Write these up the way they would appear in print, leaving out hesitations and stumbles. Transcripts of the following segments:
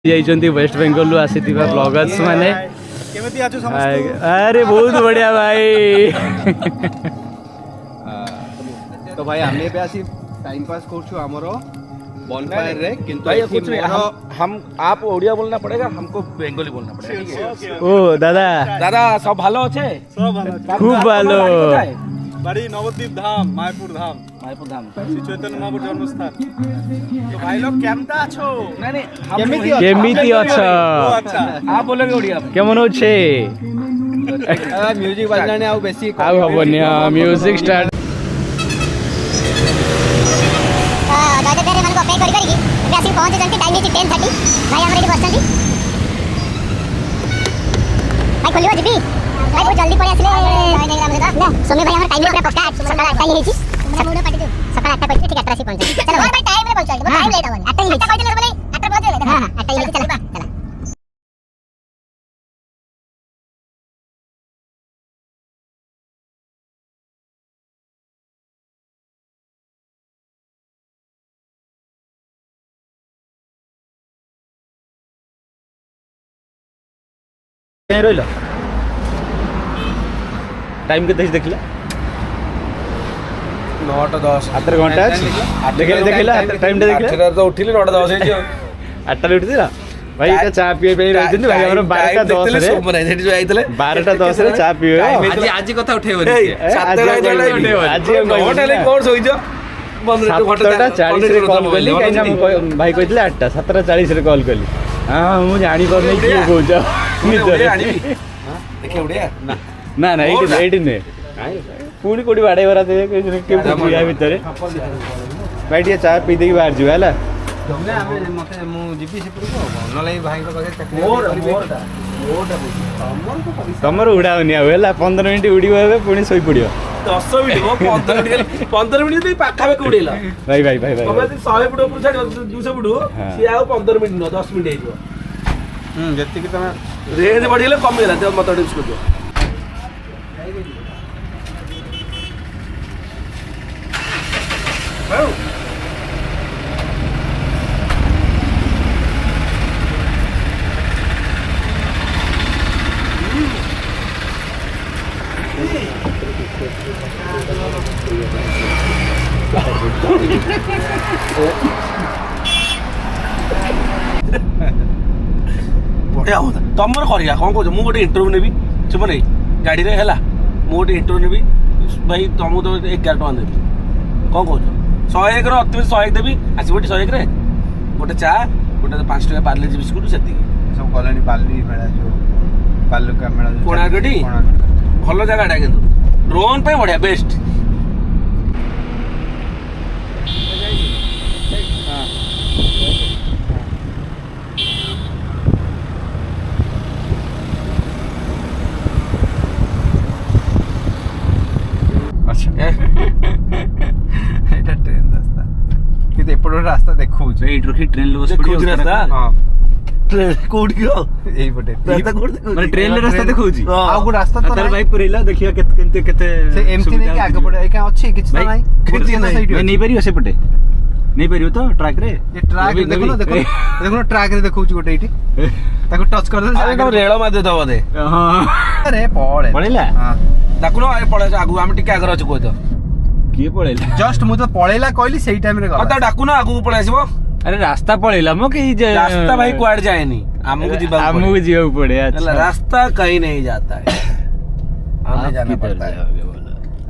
जाइछन्ती waste Bengal रु आसीथिबा bloggers माने केमिति आछो समस्त अरे बहुत बढ़िया भाई तो भाई हमें पे आसी टाइम पास करछु हमरो बॉनफायर रे किंतु भाई कुछ नहीं हम आप ओडिया बोलना पड़ेगा हमको बंगाली बोलना पड़ेगा ओ दादा दादा सब भालो আছে सब ভালো खूब भालो বাড়ি নবদ্বীপ ধাম মায়াপুর ধাম শ্রী চৈতন্য মহাপুর জন্মস্থান তো ভাই লোক কেমন আছো नहीं नहीं केमिति अछ ও আচ্ছা आप बोलोगे ओडिया में केमन होछे म्यूजिक बजलाने आउ बेसी आउ हबनी म्यूजिक स्टार्ट दादा तेरे मन को पे करी करी ଏବେ ଆସିକି ପହଞ୍ଚି जंती टाइम ହେଇଛି 10:30 ଭାଇ ଆମର ଏଠି ବସଛନ୍ତି ଭାଇ ଖୋଲିବ ଯିବି ଭାଇ ବହୁତ ଜଲ୍ଦି ପଳେଇ ଆସିଲେ ନା ସୌମ୍ୟ ଭାଇ ଆମର ଟାଇମ ପୁରା ପକ୍କା ସକାଳ 8ଟା ହେଇଛି ମୋଡ଼ ପାଟି ଦେ ସକାଳ 8ଟା କହିଥିଲେ ଠିକ 8ଟା ଆସିକି ପହଞ୍ଚି ଚलो ଭାଇ ଟାଇମ ରେ ପହଞ୍ଚି ଟାଇମ ଲେଟ୍ ହବନି 8ଟା କହିଥିଲେ ମାନେ 8ଟା ପହଞ୍ଚି ହଁ 8ଟା ହେଇଛି ଚलो ଚलो कहीं रोइल टाइम के देखला 9:10 आठ घंटा देखला देखला टाइम देखला तो उठिले 9:10 ହେଇଛି 8टा उठिला भाई एटा चा पिए पे रहथिन भाई हमर 12:10 रे सोमर आई जो आइतले 12:10 रे चा पिए आज कथा उठेबनी आज 9:00 कोन सोइजो 7:40 रे कॉल करली काइना भाई कहथिले 8टा 7:40 रे कॉल करली हां मु जानि पर नै की कहउछ देखे उड़िया ना ना एटी ने पुणी कोडी बाडे बरा दे के बुया भितरे भाई टिया चा पी दे बाहर जुवा हला तुमने आमे मते मु जीपी से पुरो नलै भाई को बगे चकरी मोरटा तमर उडावनी आ हला 15 मिनिट उडीबो हेबे पुणी सोई पडियो 10 मिनिट 15 मिनिट पाखा में उड़ेला भाई भाई भाई भाई तमे 100 फुट ऊपर छाड़ 200 फुट सी आउ 15 मिनिट न 10 मिनिट हेइबो जत्ती कि तमे रेंज बढ़िले कम गेला ते मत डिस्क कर दियो बढ़िया होता तुम करिया कौन कह मुझे गोटे इंटरव्यू नेबी चुप नहीं गाड़ी रे है मुझे गोटे इंटरव्यू नेबी भाई तुमको तो 11 टका देवी कौन कह 101 अति 101 देवी आसो 101 रे गोटे चा गोटे 5 टका पार्ले बिस्कुट से सब कॉलोनी पाली मेला जो पालुका मेला कोणार्कटी भल जगह कि ड्रोन पे बढ़िया बेस्ट एटा ट्रेन रास्ता किते एपड़ रास्ता देखौ छ एट रखी ट्रेन लो देखौ रास्ता हां ट्रेन कोड गयो एई पटे रास्ता कोड देखौ माने ट्रेन ले रास्ता देखौ छी आ गो रास्ता तो तार भाई पुरेला देखिया केते केते से एमटी ने के आगे पड़े ए का अछि किछ त नाही मैं नहीं परियो से पटे नहीं परियो तो ट्रैक रे ये ट्रैक देखो ना देखो ना ट्रैक रे देखौ छी गोटे एटी ताको टच कर दे अरे रेल मादे दबो दे हां अरे पड़े पड़ेला हां ताको न पळे आगु हम टिके आगर अछि कोइ तो किए पड़ेला जस्ट मु तो पळेला कहली सेही टाइम रे आ गला ता डाकु न आगु पळे आसीबो अरे रास्ता पड़ेला मो के रास्ता भाई क्वाड जाएनी हमको जीवा पड़े अच्छा रास्ता कहीं नहीं जाता है हमें जाना पड़ता है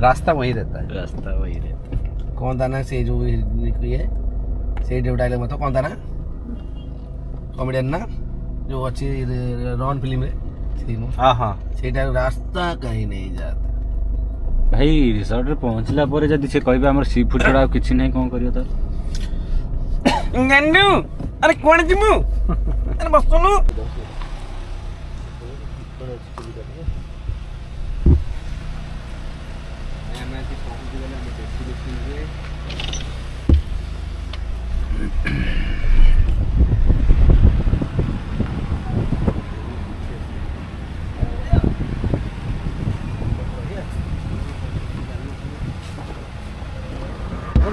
रास्ता वही रहता है रास्ता वही रहता कौन था ना से जो ये से जो डायलॉग मत कौन था ना कॉमेडियन ना जो अच्छी रॉन फिल्म है हां हां सेटा रास्ता कहीं नहीं जाता भाई रिसोर्ट रे पहुंचला परे जदी से कहबे हमर सी फूड छडा किछि नै कोन करियो त गन्नू अरे कोन जिमु अरे बस सुनु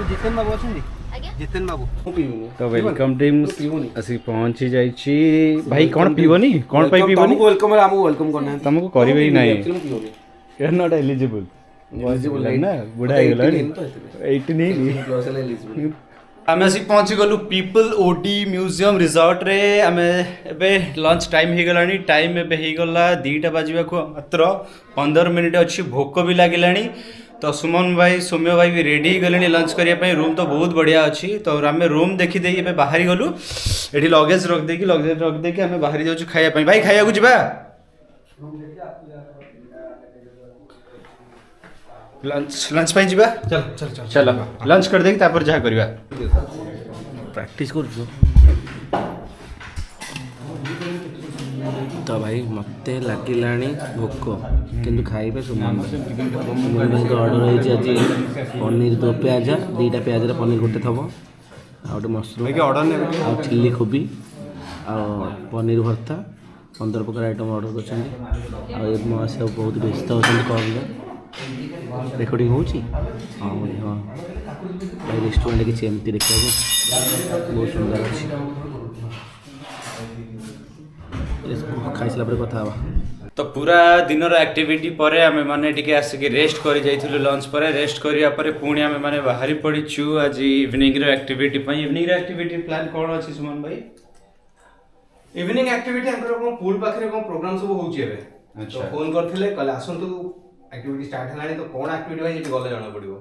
जितेन बाबू अछन जितेन बाबू तो वेलकम टीम आसी पहुंची जाइछि भाई कोन पीबोनी कोन पाई पीबोनी वेलकम हमको वेलकम करना तुमको करिवे ही नहीं पीबोनी you are not eligible eligible ना बुढ़ा हो गला 18 नहीं आमे आसी पहुंची गलु पीपल ओडी म्यूजियम रिजॉर्ट रे आमे एबे लंच टाइम हे गलानी टाइम एबे हे गला 2टा बाजिबा को मात्र 15 मिनिट अछि भोक भी लागिलानी तो सुमन भाई सौम्य भाई भी रेडी गले लंच करने रूम तो बहुत बढ़िया अच्छी तो आम रूम देखी दे बाहरी गलु ये लगेज रख देकी आम बाहरी जाऊँ खाया भाई खाया जा लंच पाई जीवा चल चल चल चल लंच कर देकी तापर जहाँ करवा प्रैक्टिस कर तो भाई मत लगे भोक किंतु खाइबे सुमन भाई ऑर्डर होती आज पनीर 2 प्याज 2टा प्याज पनीर गोटे थब आउटे मशरूम आ चिल्ली कोबी आ पनीर भर्ता 15 प्रकार आइटम ऑर्डर कर सब बहुत व्यस्त होती कॉल रेकर्डिंग होची हाँ हाँ भाई रेस्टोरेंट किसी एमती देखा बहुत सुंदर अच्छी खाई सारा पर कथा तो पूरा दिन एक्टिविटी पर आम मैंने आसिक रेस्ट कर जाइलु लंच पर रेस्ट करिया पर पुणी आम मैंने बाहरी पड़ीचु आज evening activity evening activity plan कौन अच्छी सुमन भाई इवनिंग एक्टिविटी हम पूल पाखे प्रोग्राम सब होची अच्छा फोन करथिले कल आसंतु एक्टिविटी स्टार्ट हलानी तो कोन एक्टिविटी भाई जेटी गले जाना पड़िबो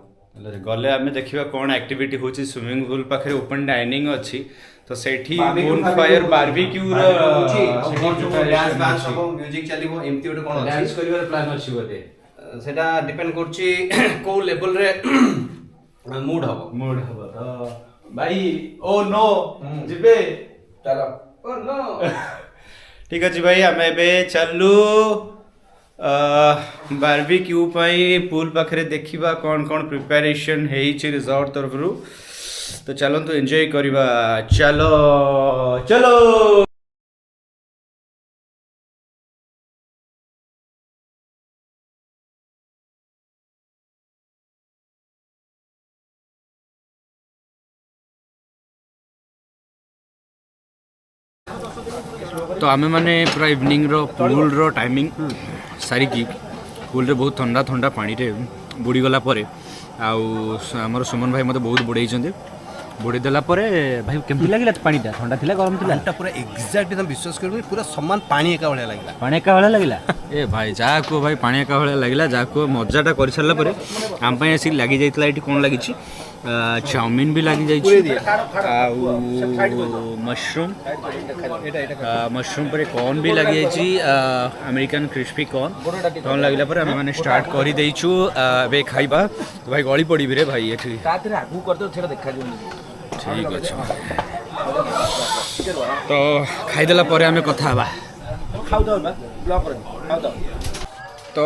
गले आम देखा कौन एक्टिविटी होची स्विमिंग पूल पाखे ओपन डाइनिंग अच्छी तो सेठी बोन फायर बारबेक्यू डांस हो म्यूजिक चलिबो एमती ओटे कोन डांस करिवार प्लान अछि बोते सेटा डिपेंड करछि को लेवल रे मूड हबो तो भाई ओ नो जिबे चलो ओ नो ठीक अछि भाई आमे बे चलू बारबेक्यू पाई पूल पाखरे देखिबा कौन कौन प्रिपरेशन हेइछि रिजॉर्ट तरफरु तो चलो तो एंजॉय करिबा चलो चलो तो आमे माने पूरा इवनिंग रो पूल रो टाइमिंग सारी की पूल रे बहुत ठंडा ठंडा पानी रे बुड़ी गला परे आउ हमर सुमन भाई मते बहुत बुड़ाई छथि बुड़ी देला परे भाई केमती लागिला पानीटा ठंडा थिला गरम थिला पानीटा पूरा एग्जैक्ट एकदम विश्वास करबे पूरा समान पानी एका भलिया लागिला पानी एका भलिया लागिला ए भाई जा को भाई पानी एका भलिया लागिला जा को मजाटा कर सरला परे हम पई आसी लागी जाइतला एठी कोन लागिछि चाउमिन भी लागी जाइछि मशरूम मशरूम पर कॉर्न भी लगी जाइछि अमेरिकन क्रिस्पी कॉर्न लागिला पर हम माने स्टार्ट करि दैछु बे खाइबा तो भाई गली पड़ी रे भाई एठी तातरे आगु करतो छेड़ा देखा ठीक अछि तो खाइ देला परे हमें कथा हबा खाउ दो ब्लॉक कर खाउ दो तो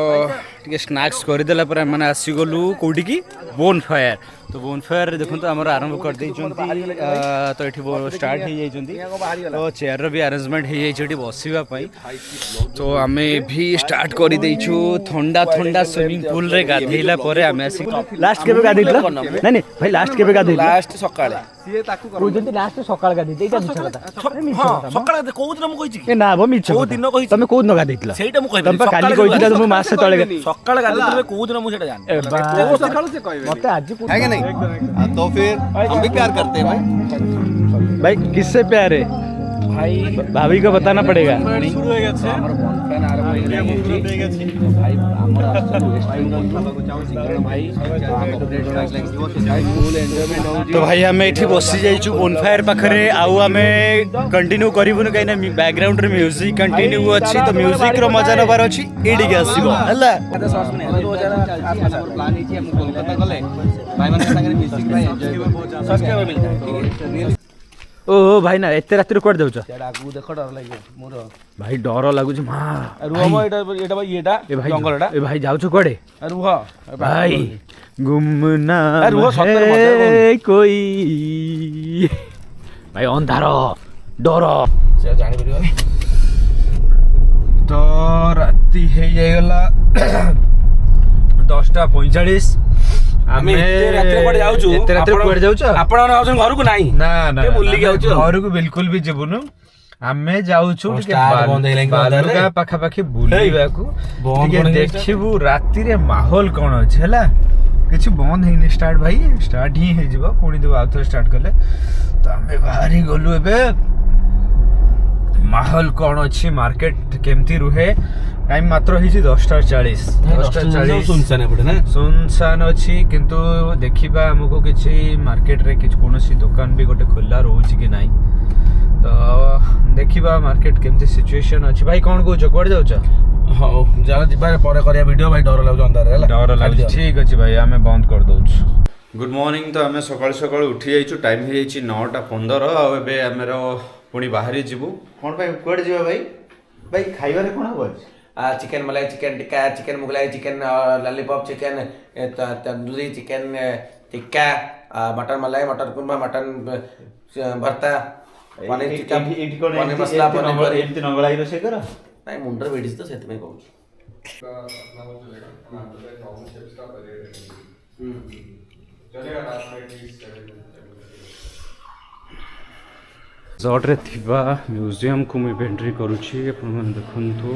टिके स्नैक्स कर देला पर हम माने आसी गलु कोडी की बोन फायर तो बोन फायर देखो तो आमर आरंभ कर दै तो ये स्टार्ट हो जाइए तो चेयर भी अरेंजमेंट हो जाइए बसवा तो आम भी स्टार्ट कर देइछु ठंडा ठंडा स्विमिंग पूल रे गाधेला परे आम आसी लास्ट केबे गाधेला नहीं नहीं भाई लास्ट केबे गाधेला लास्ट सकाळे सीए ताकू को जंती लास्ट सकाळ गाधे एटा मिछ कथा हां सकाळे को दिन मु कहिछि ए ना भो मिछ को दिन कहिछि तमे को दिन गाधेला सेटा मु तमे काली कहिछि मु मास तळे सकाळे गाधे तमे को दिन मु सेटा जान वो सकाळ से कहबे मते आज को है कि नहीं तो फिर हम भी प्यार करते हैं भाई किससे प्यार है भाई भाभी को बताना पड़ेगा शुरू हो गया हमर बॉन फैन आरंभ हो गया भाई हमर भाई तो भाई हमें एठी बसी जाइछु बोनफायर पाखरे आउ हमें कंटिन्यू करिवनु काइना बैकग्राउंड रे म्यूजिक कंटिन्यू अछि तो म्यूजिक रो मजा नबार अछि एडी के आसीबो हला 2000 प्लान है हम कोलकाता गले भाई मन संगे म्यूजिक भाई एंजॉय सब्सक्राइबर मिलता है ठीक है ओ भाई ना एते रात्रि कोड देउछ आगु देख डर लागे मोर भाई डर लागुछ मा रुह म एटा भाई एटा जंगल एटा ए भाई जाउछ कोडे रुह भाई गुमनाम रुह सत्तर है कोई भाई अंधार डर से जानि परिबनी तो राति हे जायगला 10:45 ଆମେ ଏତେ ରାତିରେ କୁଆଡେ ଯାଉଛୁ? ଏତେ ରାତିରେ କୁଆଡେ ଯାଉଛ? ଆପଣ ମାନେ ଭାବୁଛନ୍ତି ଘରକୁ ନାହିଁ? ନା ନା ଟିକେ ବୁଲିକି ଯାଉଛୁ ଆଉ। ଘରକୁ ବିଲକୁଲ ବି ଯିବୁନୁ। ଆମେ ଯାଉଛୁ ଟିକେ ଷ୍ଟାର୍ଟ ବନ୍ଦ ହେଇଗଲାଣି ବାଲୁଗାଁ ପାଖାପାଖି ବୁଲିବାକୁ, ବନ୍ଦ ଟିକେ କଣ ହେଇଯାଇଛି? ଦେଖିବୁ ରାତିରେ ମାହୋଲ କଣ ଅଛି ହେଲା। କିଛି ବନ୍ଦ ହେଇନି ଷ୍ଟାର୍ଟ ଭାଇ, ଷ୍ଟାର୍ଟ ହିଁ ହେଇଯିବ ପୁଣି ଦେବୁ ଆଉ ଥରେ ଷ୍ଟାର୍ଟ କଲେ। ତ ଆମେ ବାହାରି ଗଲୁ ଏବେ, ମାହୋଲ କଣ ଅଛି, ମାର୍କେଟ କେମିତି ରୁହେ। ଟାଇମ ମାତ୍ର ହେଇଛି 10:40। 10:40 ସୁନସାନ ଏପଟେ ନା? ସୁନସାନ ଅଛି, କିନ୍ତୁ ଦେଖିବା ଆମକୁ କିଛି ମାର୍କେଟରେ କିଛି କୌଣସି ଦୋକାନ ବି ଗୋଟେ ଖୋଲା ରହୁଛି କି ନାହିଁ। ତ ଦେଖିବା ମାର୍କେଟ କେମିତି ସିଚୁଏସନ ଅଛି। ଭାଇ କଣ କହୁଛ, କୁଆଡେ ଯାଉଛ? ହଉ ଯାଅ ଯିବା, ପରେ କରିବା ଭିଡିଓ। ଭାଇ ଡର ଲାଗୁଛି ଅନ୍ଧାରରେ ହେଲା। ଡର ଲାଗୁଛି, ଠିକ ଅଛି ଭାଇ ଆମେ ବନ୍ଦ କରିଦଉଛୁ। Good morning. ତ ଆମେ ସକାଳୁ ସକାଳୁ ଉଠି ଯାଇଛୁ, ଟାଇମ୍ ହେଇଯାଇଛି 9:15 ଆଉ ଏବେ ଆମର ପୁଣି ବାହାରି ଯିବୁ। କ'ଣ ପାଇଁ କୁଆଡ଼େ ଯିବା ଭାଇ? ଭାଇ ଖାଇବାରେ କ'ଣ ହବ ଅଛି? चिकन मलाई, chicken tikka, chicken Mughlai, chicken lollipop, chicken tandoori, chicken tikka, mutton मलाई, मटन कुर्मा, मटन भर्ता, पनीर टिक्का, पनीर मसला, पनीर करी। ଏମିତି ନଙ୍ଗଳାଇ ରୋଷେଇ କର? ନାଇଁ ମୁଣ୍ଡରେ ବେଡ଼ିଛି ତ ସେଥିପାଇଁ କହୁଛି। रिजॉर्ट रे थिबा म्यूजियम को मैं एंट्री करूची। अपन मन देखंतु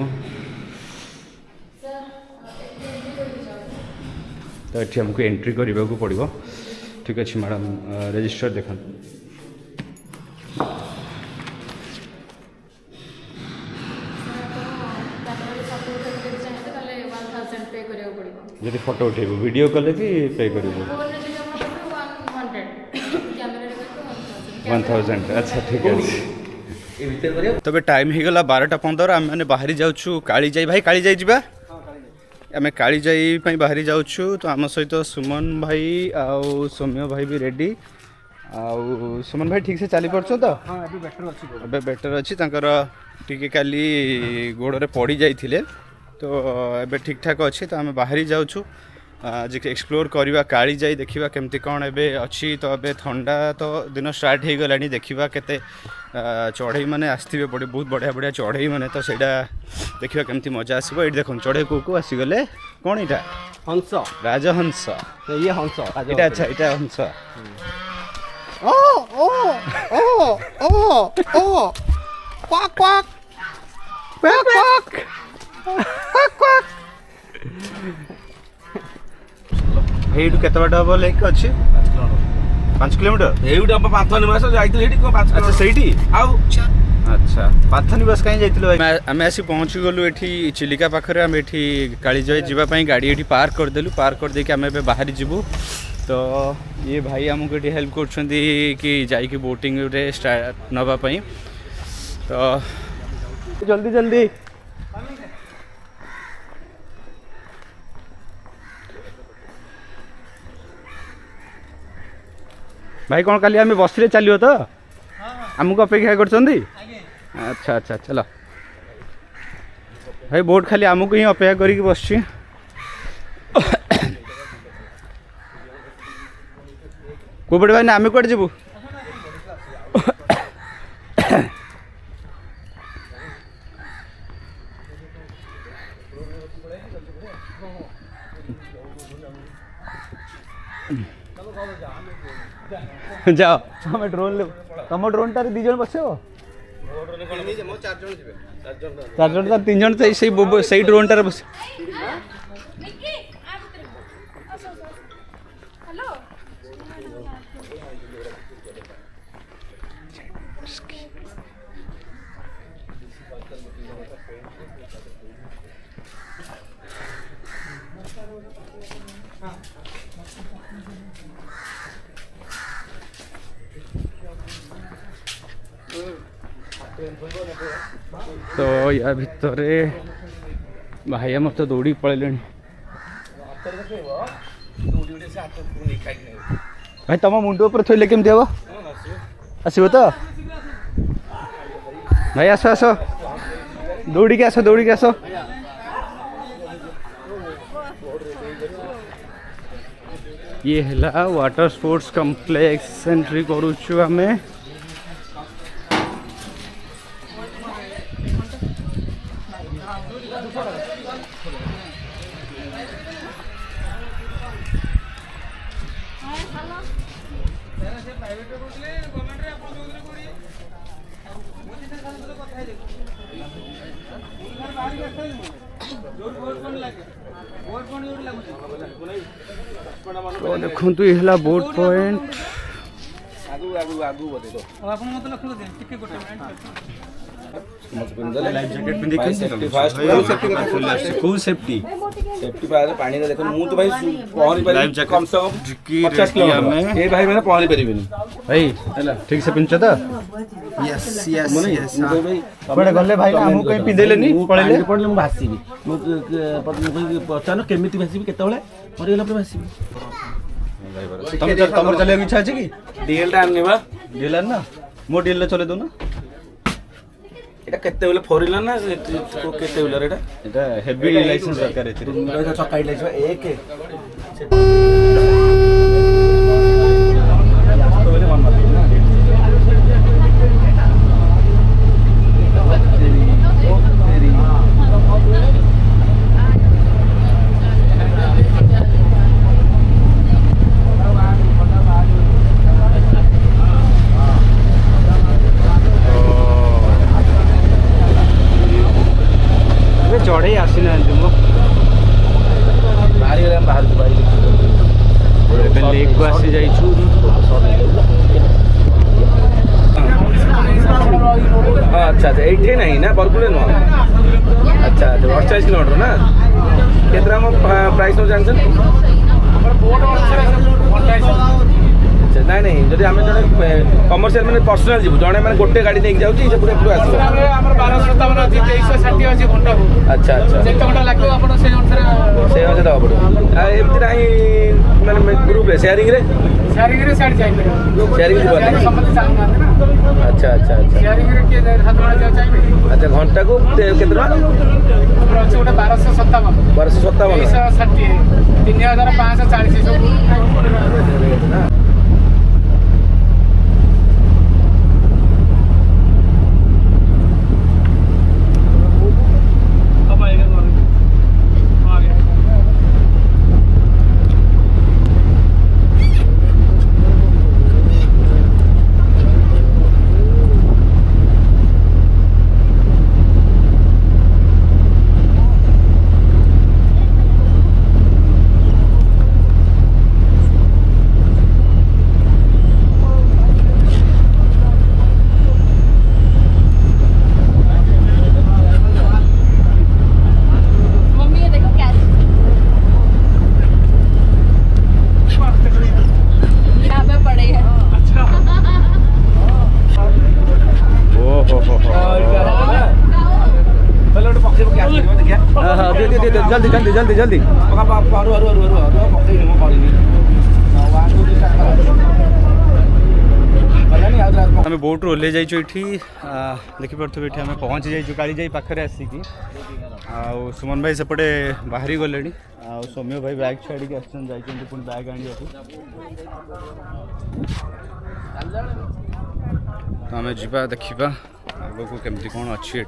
तो एठी हमको एंट्री करबा को पड़िबो। ठीक अछि मैडम, रजिस्टर देखन। यदि फोटो उठेबो वीडियो कले भी पे करबो 1000। अच्छा ठीक है। तबे टाइम ही गला 12:15। आम मैंने बाहरी जाऊँ कालीजाई। भाई कालीजाई जावा, आम कालीजाई बाहरी जाऊँ। तो आम सहित सुमन भाई आउ सौम्य भाई भी रेडी। आउ सुमन भाई ठीक से चली पार्छ तो? अबे बेटर अच्छी टिके काली गोड़े पड़ी जाइए, तो एबे ठीक ठाक अच्छी। तो आम बाहरी जाऊँ आज एक्सप्लोर करवा कालीजाई, देखा केमती कौन एबे अच्छी। तो एबे ठंडा तो दिन स्टार्ट हो गलानी, देखा केते चढ़ई मैंने आसवे पड़े, बहुत बढ़िया बढ़िया चढ़ई मैंने। तो ସେଇଟା देखा केमती मजा आसो। ये देख चढ़ई को आसीगले कौन यहाँ हंस, राजहंस। ये हंस এটা अच्छा এটা हंस। ओ ओ ओ ओ ओ quack quack quack quack quack quack. এইটু কেতে বাট হব লেক ଅଛି? 5 কিলোমিটার। ଏଇଠି ଆମ ପାନ୍ଥନିବାସ ଯାଇଥିଲି, ଏଇଠି କ'ଣ 5 अच्छा ସେଇଠି ଆଉ अच्छा पाथनिबास कहीं जाइथिलो भाई? आम आसी पहुँची गलु एठी चिलिका पाखरे। आम एठी कालीजाई जीवा पई गाड़ी एठी पार्क कर देलु। पार्क कर देके आम एबे बाहरी जीवु। तो ये भाई हमको एठी हेल्प करछंती कि जाइके बोटिंग रे स्टार्ट नबा पई। तो जल्दी जल्दी भाई कौन काली आम बस रे चलियो तो? आमको अपेक्षा करछंती? अच्छा अच्छा चलो भाई, बोट खाली आमको ही अपेक्षा करिक बसछि। कोबड़ भाई ना आम कड़े जीवु? जाओ हमें ड्रोन ले। तुम ड्रोन टारे 2 जन बस 4 जन 3 जन से ड्रोन टारे बस। तो या भितर भाई मत तो दौड़ी पड़े। भाई तुम मुंड ऊपर थोड़े केमती हम आसब तो? भाई आस आस दौड़ी के आस दौड़ी के आस। ये है वाटर स्पोर्ट्स कॉम्प्लेक्स एंट्री करुचु आमे। तो देखु ये बोट पॉइंट लाइफ जैकेट पिंधि फुल सेफ्टी पानी देखो मु तो भाई पहरी लाइफ जैकेट कम से कम 50 किलोमीटर ए भाई मैंने पहरी परिबिनी भाई ठीक से पिंच तो यस यस यस बड़े गले भाई हमहु कहीं पिंधेलेनी पळेले पड़ले मु भासीबी मु पचानो केमिति भासीबी केतबेले मरिगला पर भासीबी तमर चले इच्छा अछि की डीएल टा आनने बा डील ना मो डील चले दो ना এটা কেতে বেলে ফরিলা না কেতে বেলে এটা এটা হেভি লাইসেন্স দরকার এতে এটা ছকাই লাইসেন্স এক चढ़े आसी ना मो बाहरी गले बाहर लेक को आसी जाइछु अच्छा अच्छा एठे नहीं ना बरकुले न अच्छा 48 किलोमीटर ना केतरा म प्राइस न जानछन अच्छा नहीं नहीं जदि हमें जने कमर्शियल माने पर्सनल जीव जने माने गोटे गाड़ी नेक जाउची जे पूरा पूरा आसी हमर 1257 अछि 2360 अछि घंटा को अच्छा अच्छा जेते घंटा लागो आपण से अनुसार दवा पड़ो आ एमति नाही माने ग्रुप रे शेयरिंग रे साइड जाई शेयरिंग जीव समझ चाहू ना अच्छा अच्छा अच्छा शेयरिंग रे के हाथ वाला जा चाहिए अच्छा घंटा को केतना अछि ओटा 1257 3540 3540 जल्दी जल्दी जल्दी जल्दी आम बोट रू ओह्ल जाइए देखिपे ये आम पहुँची जाइए काली जाई पाखे आसिकी सुमन भाई सेपटे बाहरी गले सौम्य भाई बैग छाड़ी आसछन पुणी बैग आने तो आम जा देखा आग को केमती कौन अच्छी ये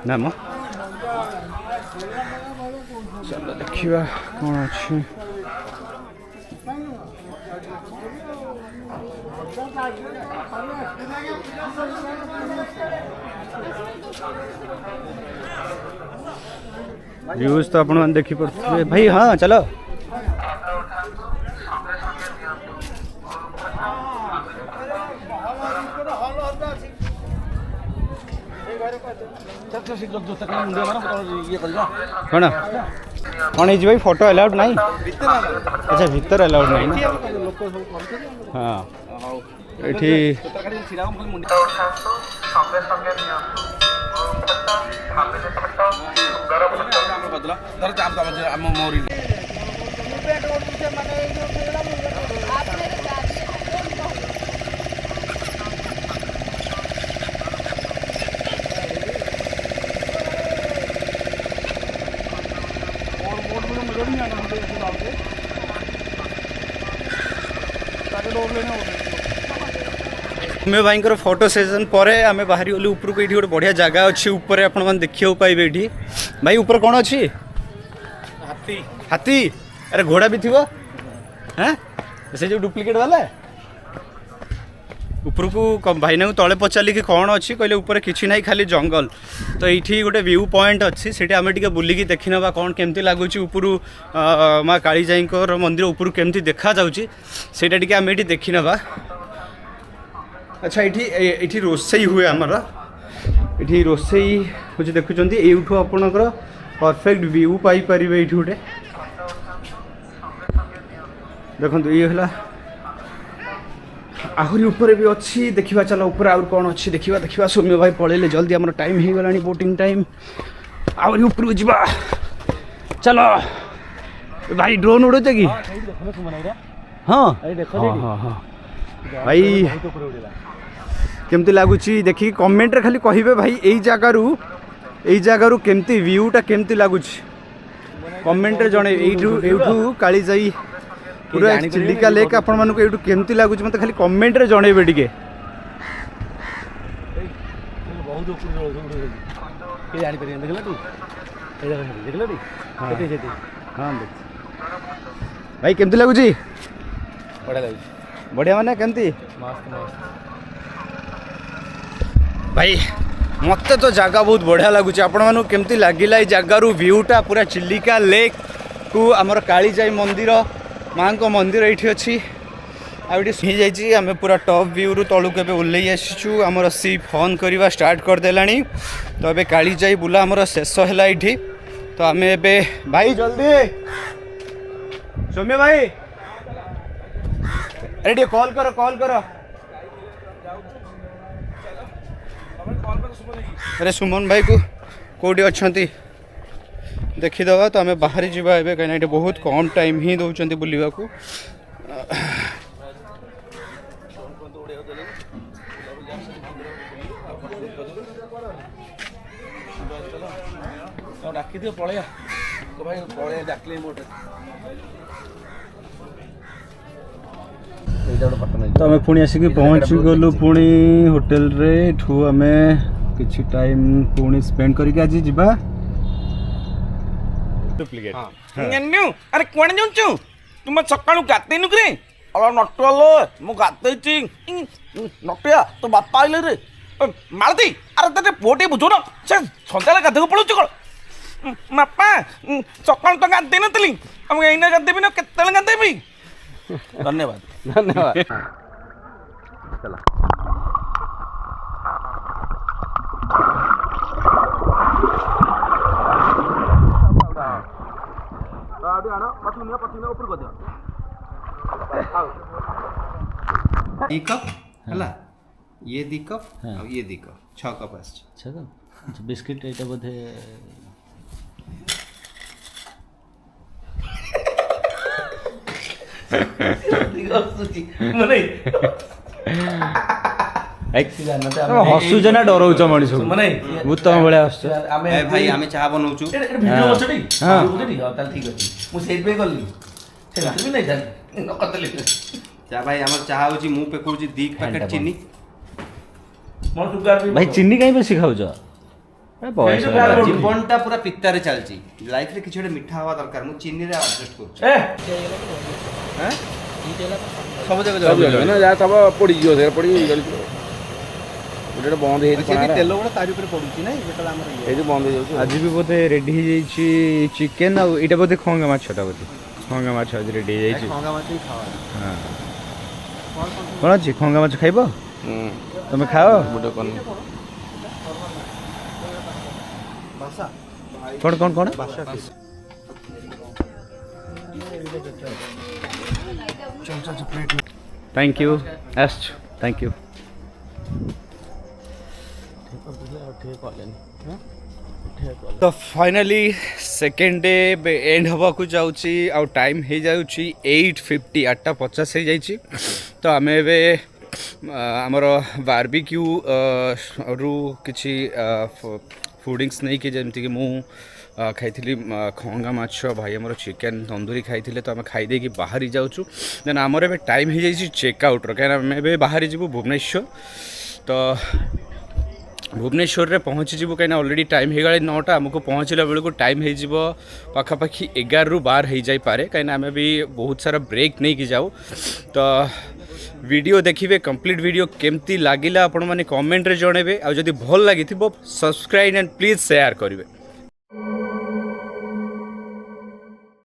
ना मो चलो देखा कौन अच्छी व्यूज तो अपन देखी पड़े भाई। हाँ चलो कौन कौन है भाई फोटो अलाउड नहीं? अच्छा भीतर अलाउड नहीं ना? हाँ ये सौम्य भाई फोटो सेशन पर आम बाहरी गलु उपरको ये गोटे बढ़िया जगह अच्छी ऊपर आपण देखा पाइबे ये भाई ऊपर कौन अच्छी ହାତୀ हाथी अरे घोड़ा भी थी हाँ से जो डुप्लिकेट वाला ऊपर को भाई ना तले पचारि कि कौन अच्छी कहले ऊपर किसी ना खाली जंगल तो ये गोटे व्यू पॉइंट अच्छी से आम टे बुलिकी देखी ना कौन केमती लगुच ऊपर माँ कालीजाई मंदिर ऊपर केमती देखा जाऊँगा टे आम ये देखी ना। अच्छा ये रोसई हुए आमर ये रोसई हूँ देखुं यूठू आपणकर परफेक्ट व्यू पाइपर ये गोटे देखो ये है आहरी ऊपर भी अच्छी देखा चलो ऊपर आउर कौन अच्छी देखा देखा सौम्य भाई पलैले जल्दी आम टाइम हो गला बोटिंग टाइम आहरी ऊपर को जा चलो भाई ड्रोन उड़े कि हाँ हाँ हाँ भाई केमती लगुच देखिए कमेंट रे खाली कहिबे भाई यही जगारू केमती व्यूटा केमती लगुच कमेंट रे जणे एठू कालीजाई पूरा चिलिका लेक आपण मानक एठू केमती लगुच मते खाली कमेंट रे जणेबे टिके बहुत ऊपर जानी परियन देखला तू देखला तू केते केते हां भाई केमती लगुच बड़ा लागु बढ़िया माने केमती मस्त मस्त भाई मत तो जगह बहुत बढ़िया लगुच आपण मानक केमती लागिला ए जगारू व्यूटा पूरा चिलिका लेक को आमर कालीजाई मंदिर माँ को मंदिर ये अच्छी आगे सुई जाइए आम पूरा टॉप व्यू रु तलू के ओल्ल आसीचु आमर सिप ऑन करवा स्टार्ट करदेला तो ये कालीजाई बुला आमर शेष है ये तो आम ए भाई जल्दी सौम्य भाई अरे टे कॉल कर अरे सुमन भाई को कौटी अच्छा देखीदे तो आम बाहरी जावा कहीं बहुत कम टाइम ही दौरान बुलवा को डाकी दियो पळया तो भाई पळया डाकले मोटे तो आम पुणी आसिक पहुँच गलु पुणी होटेल रे ठू आम किछि टाइम पुणी स्पेंड करके आज जीवा डुप्लिकेट अरे कोण जाऊचु तुम सकाळू गातेनु करे अला नटलो मु गातेची नटिया तो बापा आइले रे मालती अरे तते पोटी बुझो न से संताला गाधे पळुच कळ मापा सकाळू तो गाते नतली हम एइना गादेबी न केतले गादेबी धन्यवाद धन्यवाद चला दी कप हला ये दी कप और ये दी कप 6 कप आछ 6 कप बिस्किट एटा बोधे हसुच ना डरौच मनीष भूत भाई भाई आम चाह बनाऊँ भाई आम चाह हूँ मु पेकुड़ 2 पैकेट चीनी भाई चीनी कहीं बेसी खाऊच जीवनटा पूरा पितारे चलची लाइफ रे किछि गोटे मिठा हवा दरकार मु चीनी रे एडजस्ट कर सब जगह ना जा सब पड़ी जियो से पड़ी गोटे बंद हे तेल गुड़ा तारी ऊपर पडुची नै जेतला हमर ये बंद हो जाउछ आज भी बोधे रेडी हो जाइए चिकेन आ इटा बोधे खंगा माछटा बोधे खंगा माछ आज रेडी हो जाइए खंगा माछ खावा हां कोन अछि खंगा माछ खाइबो तुम खाओ गोटे कोन बासा कौन कौन कौन बासा फिश थैंक यू एस्ट थैंक यू तो फाइनली सेकेंड डे एंड हवा को जाउची आउ टाइम हो जाउची 8:50 8:50 हो जाइची तो आम ए आमर बारबिक्यू रु किछि फुडिंग्स नहीं कि जमती कि मु खाई खंगा माछ भाई आमर चिकेन तंदूरी खाई तो आम खाई कि बाहरी जाऊँ देन आमर ए टाइम हो जाए चेकआउट कहीं बाहरी जीवु भुवनेश्वर तो भुवनेश्वर रे पहुँची जीवु कहीं ऑलरेडी टाइम हो गला 9टा आमको पहुँचला बेलू टाइम हो पाखापाखि 11 ରୁ 12 हो जाए कहीं आम भी बहुत सारा ब्रेक नहीं कि जाऊ तो वीडियो देखिए कंप्लीट वीडियो केमती लगिला आपण माने कमेंट रे जणेबे आ जदी भल लागि सब्सक्राइब एंड प्लीज शेयर करेंगे।